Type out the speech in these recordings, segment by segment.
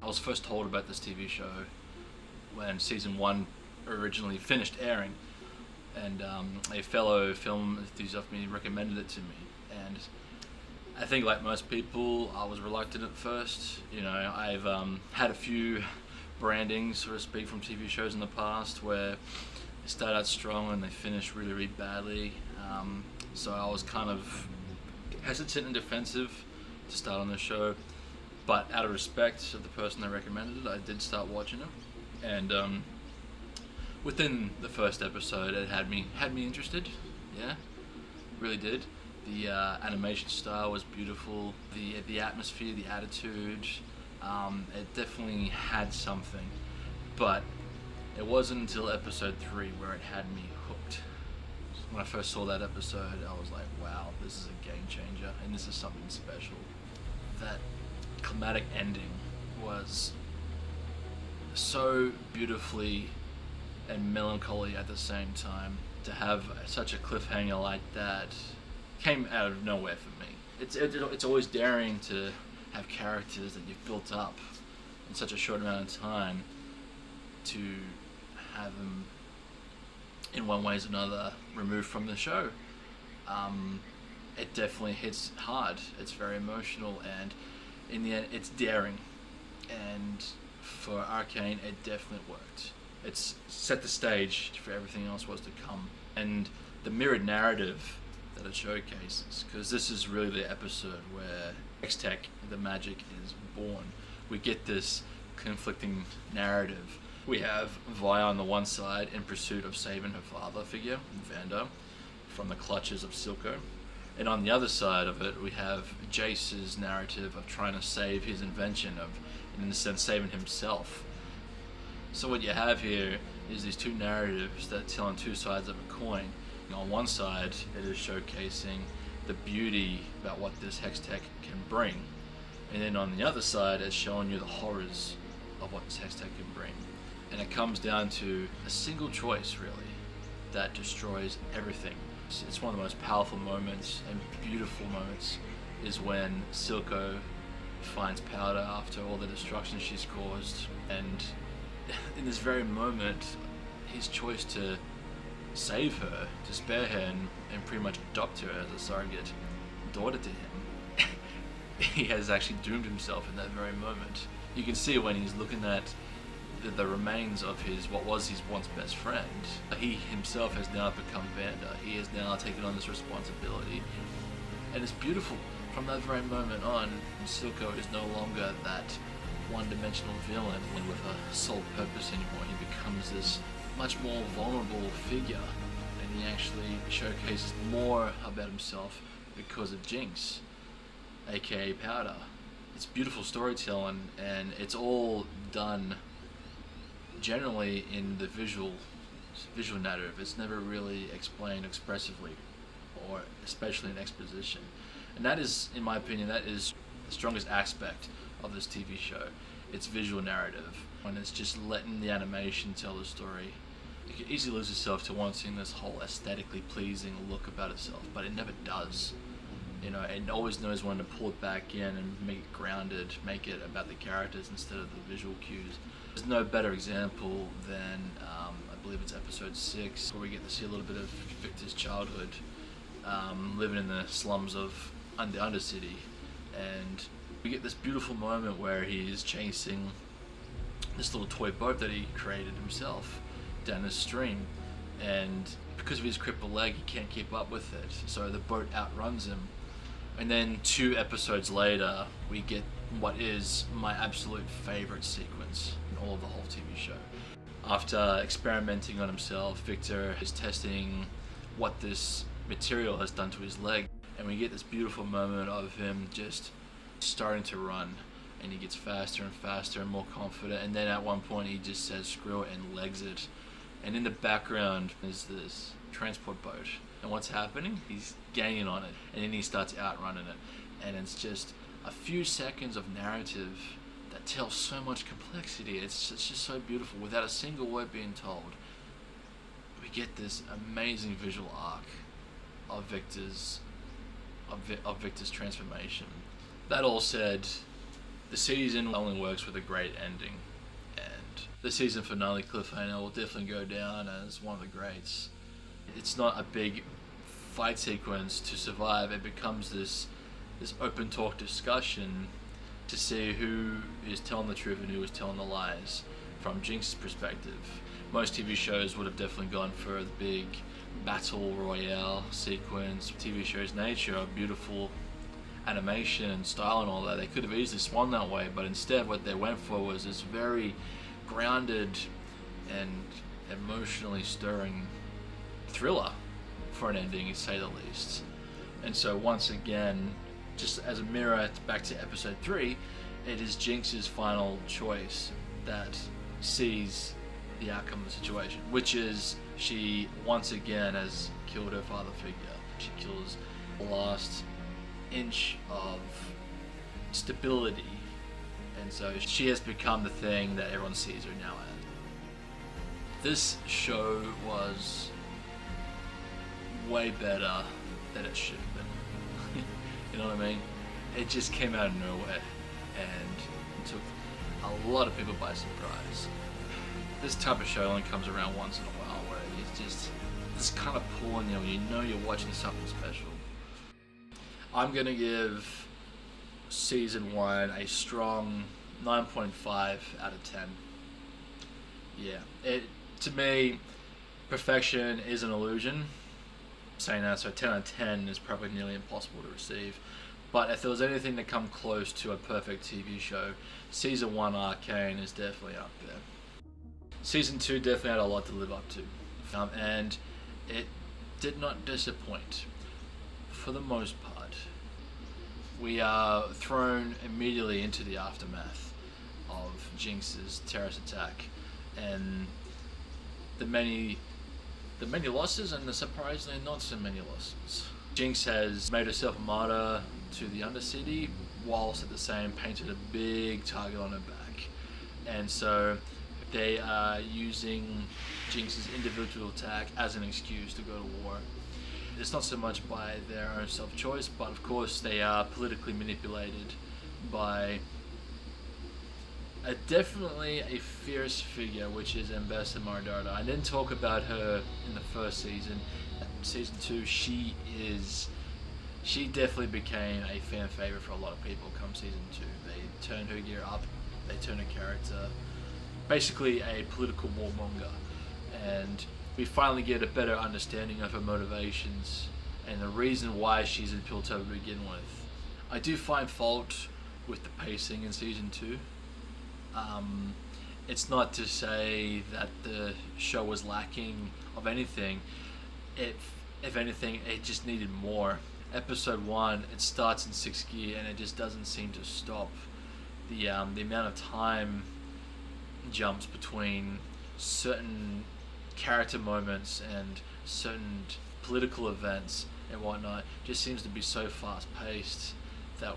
was first told about this TV show when season 1 originally finished airing, and a fellow film enthusiast of me recommended it to me. And I think, like most people, I was reluctant at first. I've had a few brandings, so to speak, from TV shows in the past where they start out strong and they finish really, really badly. So I was kind of hesitant and defensive to start on the show, but out of respect to the person that recommended it, I did start watching it. And within the first episode, it had me interested. Yeah, really did. The animation style was beautiful. The atmosphere, the attitude, it definitely had something. But it wasn't until episode 3 where it had me hooked. When I first saw that episode, I was like, wow, this is a game changer, and this is something special. That climatic ending was so beautifully and melancholy at the same time. To have such a cliffhanger like that came out of nowhere for me. It's always daring to have characters that you've built up in such a short amount of time, to have them in one way or another removed from the show. It definitely hits hard. It's very emotional, and in the end, it's daring. And for Arcane, it definitely worked. It's set the stage for everything else was to come. And the mirrored narrative that it showcases, because this is really the episode where Hextech, the magic, is born. We get this conflicting narrative. We have Vi on the one side in pursuit of saving her father figure, Vanda, from the clutches of Silco. And on the other side of it, we have Jace's narrative of trying to save his invention, of, in a sense, saving himself. So what you have here is these two narratives that tell on two sides of a coin. On one side, it is showcasing the beauty about what this Hextech can bring. And then on the other side, it's showing you the horrors of what this Hextech can bring. And it comes down to a single choice, really, that destroys everything. It's one of the most powerful moments and beautiful moments is when Silco finds Powder after all the destruction she's caused. And in this very moment, his choice to save her, to spare her, and pretty much adopt her as a surrogate daughter to him, he has actually doomed himself in that very moment. You can see when he's looking at the remains of what was his once best friend. He himself has now become Vanda. He has now taken on this responsibility. And it's beautiful. From that very moment on, Silco is no longer that one-dimensional villain with a sole purpose anymore. He becomes this much more vulnerable figure, and he actually showcases more about himself because of Jinx, aka Powder. It's beautiful storytelling, and it's all done generally in the visual narrative. It's never really explained expressively, or especially in exposition. And that is, in my opinion, that is the strongest aspect of this TV show. It's visual narrative, when it's just letting the animation tell the story. You can easily lose yourself to wanting this whole aesthetically pleasing look about itself, but it never does. It always knows when to pull it back in and make it grounded, make it about the characters instead of the visual cues. There's no better example than, I believe it's episode 6, where we get to see a little bit of Victor's childhood, living in the slums of the Undercity, and we get this beautiful moment where he's chasing this little toy boat that he created himself down the stream, and because of his crippled leg, he can't keep up with it, so the boat outruns him. And then 2 episodes later, we get what is my absolute favorite sequence in all of the whole TV show. After experimenting on himself, Victor is testing what this material has done to his leg, and we get this beautiful moment of him just starting to run, and he gets faster and faster and more confident, and then at one point he just says screw it and legs it. And in the background is this transport boat, and what's happening? He's gaining on it, and then he starts outrunning it, and it's just a few seconds of narrative that tells so much complexity. It's just so beautiful without a single word being told. We get this amazing visual arc of Victor's transformation. That all said, The season only works with a great ending, and the season finale cliffhanger will definitely go down as one of the greats. It's not a big fight sequence to survive. It becomes this open talk discussion to see who is telling the truth and who is telling the lies from Jinx's perspective. Most TV shows would have definitely gone for the big battle royale sequence. TV shows' nature of beautiful animation and style and all that, they could have easily swung that way, but instead what they went for was this very grounded and emotionally stirring thriller for an ending, to say the least. And so once again, just as a mirror back to episode 3, it is Jinx's final choice that sees the outcome of the situation, which is she once again has killed her father figure. She kills the last inch of stability, and so she has become the thing that everyone sees her now as. This show was way better than it should have been. You know what I mean? It just came out of nowhere and took a lot of people by surprise. This type of show only comes around once in a while, where it's just this kind of pulling you when you know you're watching something special. I'm gonna give season 1 a strong 9.5 out of 10. Yeah, to me, perfection is an illusion. Saying that, so 10 out of 10 is probably nearly impossible to receive. But if there was anything to come close to a perfect TV show, season 1 Arcane is definitely up there. Season 2 definitely had a lot to live up to, and it did not disappoint for the most part. We are thrown immediately into the aftermath of Jinx's terrorist attack and the many losses and the surprisingly not so many losses. Jinx has made herself a martyr to the Undercity, whilst at the same painted a big target on her back. And so they are using Jinx's individual attack as an excuse to go to war. It's not so much by their own self-choice, but of course they are politically manipulated by definitely a fierce figure, which is Ambassador Maridata. I didn't talk about her in the first season. Season 2, she definitely became a fan favorite for a lot of people come season 2. They turned her gear up, they turned her character, basically a political warmonger, and we finally get a better understanding of her motivations and the reason why she's in Piltover to begin with. I do find fault with the pacing in season 2. It's not to say that the show was lacking of anything. If anything, it just needed more. Episode 1, it starts in 6th gear and it just doesn't seem to stop. The amount of time jumps between certain character moments and certain political events and whatnot just seems to be so fast paced that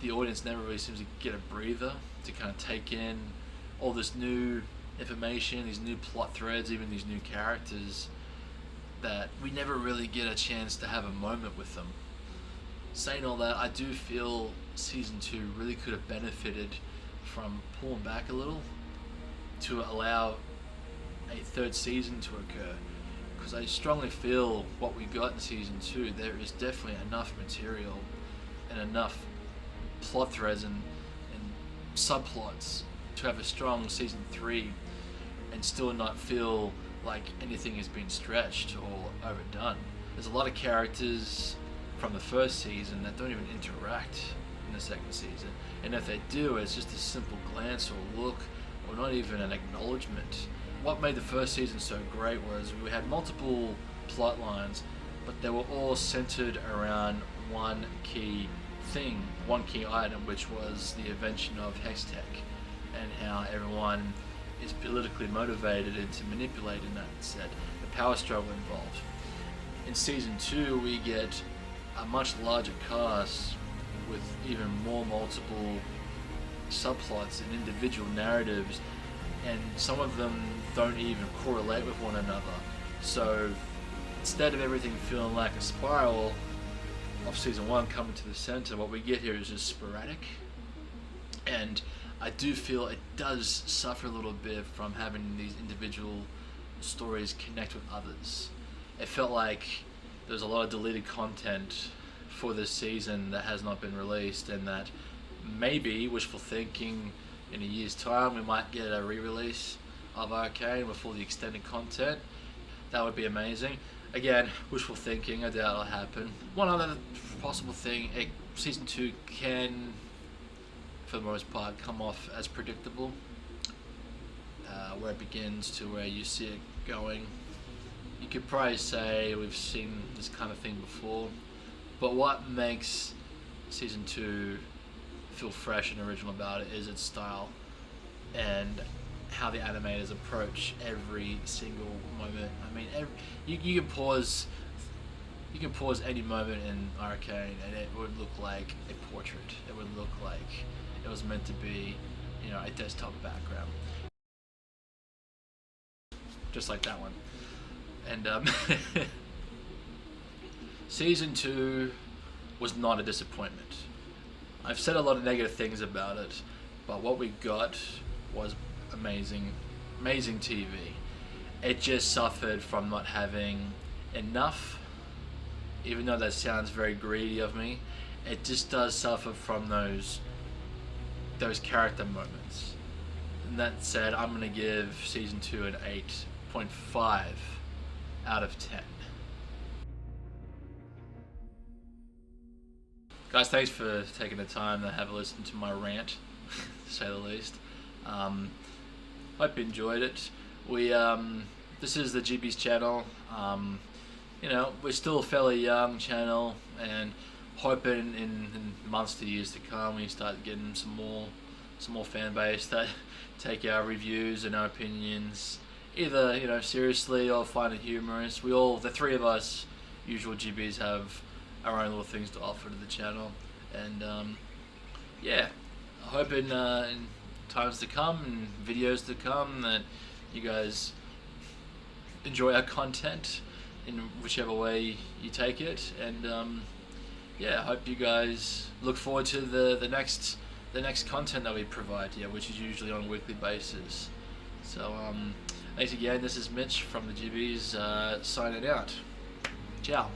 the audience never really seems to get a breather to kind of take in all this new information, these new plot threads, even these new characters, that we never really get a chance to have a moment with them. Saying all that, I do feel season 2 really could have benefited from pulling back a little to allow a 3rd season to occur, because I strongly feel what we got in season 2, there is definitely enough material and enough plot threads and subplots to have a strong season 3 and still not feel like anything has been stretched or overdone. There's a lot of characters from the first season that don't even interact in the 2nd season, and if they do, it's just a simple glance or look or not even an acknowledgement. What made the first season so great was we had multiple plot lines, but they were all centered around one key thing, one key item, which was the invention of Hextech, and how everyone is politically motivated into manipulating that said, the power struggle involved. In season 2, we get a much larger cast with even more multiple subplots and individual narratives, and some of them don't even correlate with one another. So instead of everything feeling like a spiral of season 1 coming to the center, what we get here is just sporadic. And I do feel it does suffer a little bit from having these individual stories connect with others. It felt like there's a lot of deleted content for this season that has not been released, and that maybe, wishful thinking, in a year's time we might get a re-release of Arcane with all the extended content. That would be amazing. Again, wishful thinking, I doubt it'll happen. One other possible thing, season 2 can, for the most part, come off as predictable. Where it begins to where you see it going. You could probably say we've seen this kind of thing before, but what makes season 2 feel fresh and original about it is its style and how the animators approach every single moment. I mean, you can pause any moment in Arcane and it would look like a portrait. It would look like it was meant to be, a desktop background, just like that one. And season 2 was not a disappointment. I've said a lot of negative things about it, but what we got was amazing TV. It just suffered from not having enough, even though that sounds very greedy of me. It just does suffer from those character moments. And that said, I'm going to give season 2 an 8.5 out of 10. Guys, thanks for taking the time to have a listen to my rant, to say the least. Hope you enjoyed it. This is the GB's channel. We're still a fairly young channel, and hoping in months to years to come we start getting some more fan base that take our reviews and our opinions either seriously or find it humorous. The three of us usual GBs have our own little things to offer to the channel, and I hope in times to come and videos to come that you guys enjoy our content in whichever way you take it, and I hope you guys look forward to the next content that we provide here, which is usually on a weekly basis. So thanks again. This is Mitch from the GBs signing out. Ciao.